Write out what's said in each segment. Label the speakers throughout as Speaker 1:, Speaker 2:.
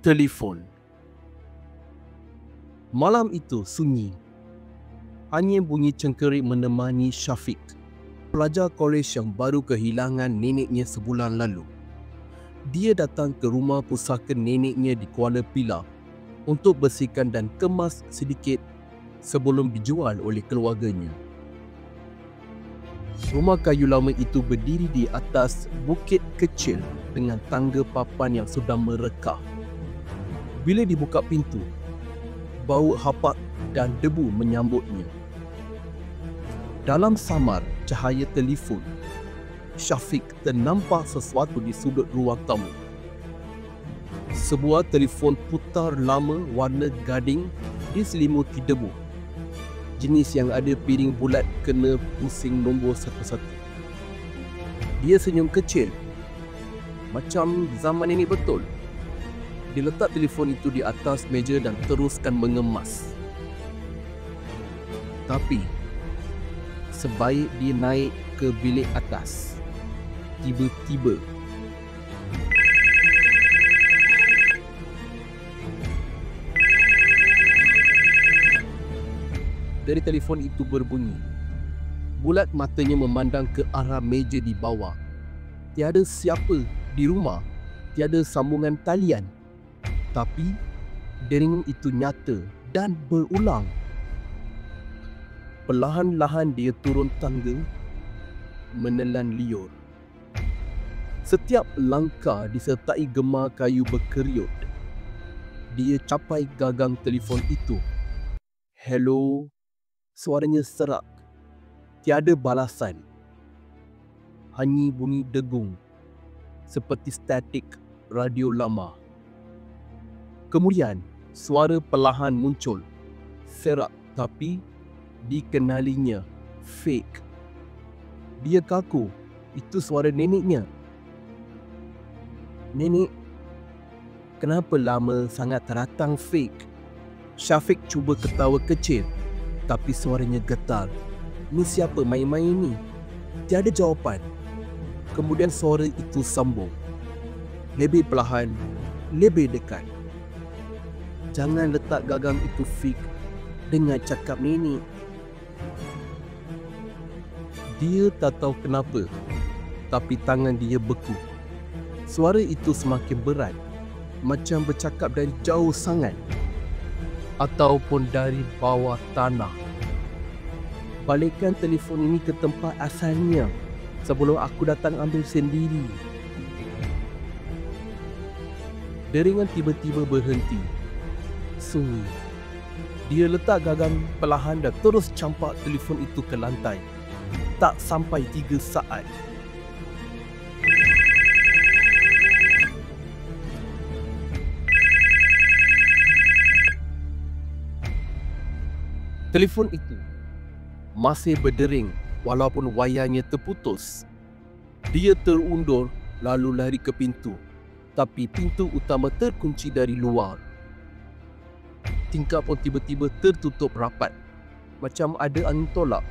Speaker 1: Telefon. Malam itu sunyi. Hanya bunyi cengkerik menemani Syafiq, pelajar kolej yang baru kehilangan neneknya sebulan lalu. Dia datang ke rumah pusaka neneknya di Kuala Pilah untuk bersihkan dan kemas sedikit sebelum dijual oleh keluarganya. Rumah kayu lama itu berdiri di atas bukit kecil dengan tangga papan yang sudah merekah. Bila dibuka pintu, bau hapak dan debu menyambutnya. Dalam samar cahaya telefon, Syafiq ternampak sesuatu di sudut ruang tamu. Sebuah telefon putar lama warna gading diselimuti debu. Jenis yang ada piring bulat kena pusing nombor satu-satu. Dia senyum kecil. Macam zaman ini betul. Dia letak telefon itu di atas meja dan teruskan mengemas. Tapi, sebaik dia naik ke bilik atas, tiba-tiba dari telefon itu berbunyi. Bulat matanya memandang ke arah meja di bawah. Tiada siapa di rumah, tiada sambungan talian. Tapi deringan itu nyata dan berulang. Perlahan-lahan dia turun tangga, menelan liur. Setiap langkah disertai gemar kayu berkeriut. Dia capai gagang telefon itu. Hello, suaranya serak. Tiada balasan. Hanya bunyi degung, seperti statik radio lama. Kemudian, suara perlahan muncul. Serak tapi dikenalinya fake. Dia kaku. Itu suara neneknya. Nenek, kenapa lama sangat teratang fake? Syafiq cuba ketawa kecil, tapi suaranya getar. Ni siapa main-main ni? Tiada jawapan. Kemudian suara itu sambung. Lebih perlahan, lebih dekat. Jangan letak gagang itu fake. Dengar cakap nenek. Dia tak tahu kenapa, tapi tangan dia beku. Suara itu semakin berat, macam bercakap dari jauh sangat ataupun dari bawah tanah. Balikkan telefon ini ke tempat asalnya sebelum aku datang ambil sendiri. Deringan tiba-tiba berhenti. Sunyi. Dia letak gagang perlahan dan terus campak telefon itu ke lantai. Tak sampai 3 saat. Telefon itu masih berdering walaupun wayarnya terputus. Dia terundur lalu lari ke pintu. Tapi pintu utama terkunci dari luar. Tingkap pun tiba-tiba tertutup rapat, macam ada angin tolak.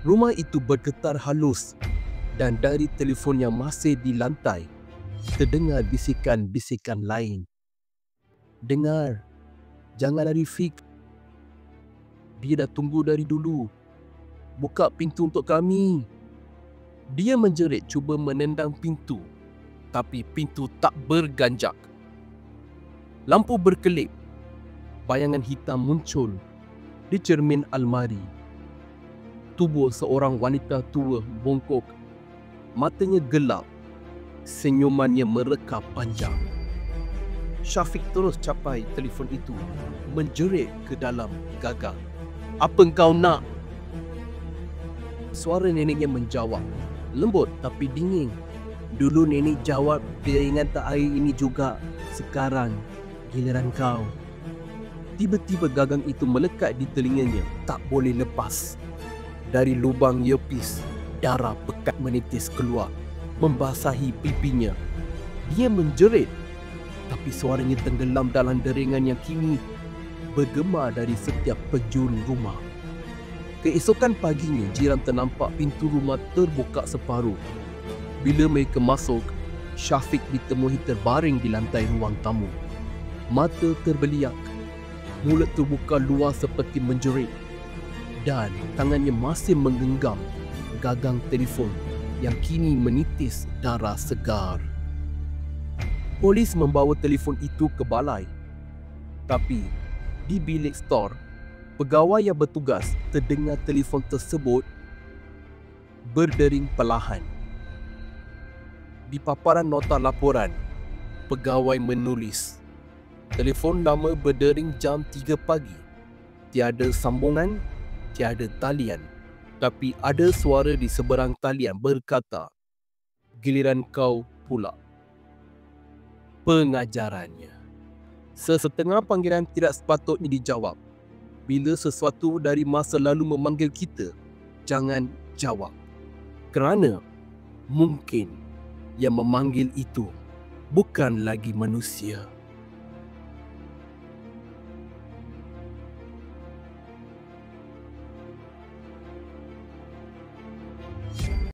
Speaker 1: Rumah itu bergetar halus dan dari telefon yang masih di lantai, terdengar bisikan-bisikan lain. Dengar, jangan lari Fik. Dia dah tunggu dari dulu. Buka pintu untuk kami. Dia menjerit cuba menendang pintu, tapi pintu tak berganjak. Lampu berkelip. Bayangan hitam muncul di cermin almari. Tubuh seorang wanita tua bongkok. Matanya gelap. Senyumannya mereka panjang. Syafiq terus capai telefon itu, menjerit ke dalam gagang. Apa engkau nak? Suara neneknya menjawab. Lembut tapi dingin. Dulu nenek jawab dia ingat tak hari ini juga. Sekarang giliran kau. Tiba-tiba gagang itu melekat di telinganya. Tak boleh lepas. Dari lubang earpiece, darah pekat menitis keluar, membasahi pipinya. Dia menjerit, tapi suaranya tenggelam dalam deringan yang kini bergema dari setiap penjuru rumah. Keesokan paginya, jiran ternampak pintu rumah terbuka separuh. Bila mereka masuk, Syafiq ditemui terbaring di lantai ruang tamu. Mata terbeliak, mulut terbuka luar seperti menjerit, dan tangannya masih menggenggam gagang telefon yang kini menitis darah segar. Polis membawa telefon itu ke balai. Tapi di bilik stor, pegawai yang bertugas terdengar telefon tersebut berdering perlahan. Di paparan nota laporan, pegawai menulis, telefon lama berdering jam 3 pagi. Tiada sambungan, tiada talian. Tapi ada suara di seberang talian berkata, giliran kau pula. Pengajarannya. Sesetengah panggilan tidak sepatutnya dijawab. Bila sesuatu dari masa lalu memanggil kita, jangan jawab. Kerana mungkin yang memanggil itu bukan lagi manusia.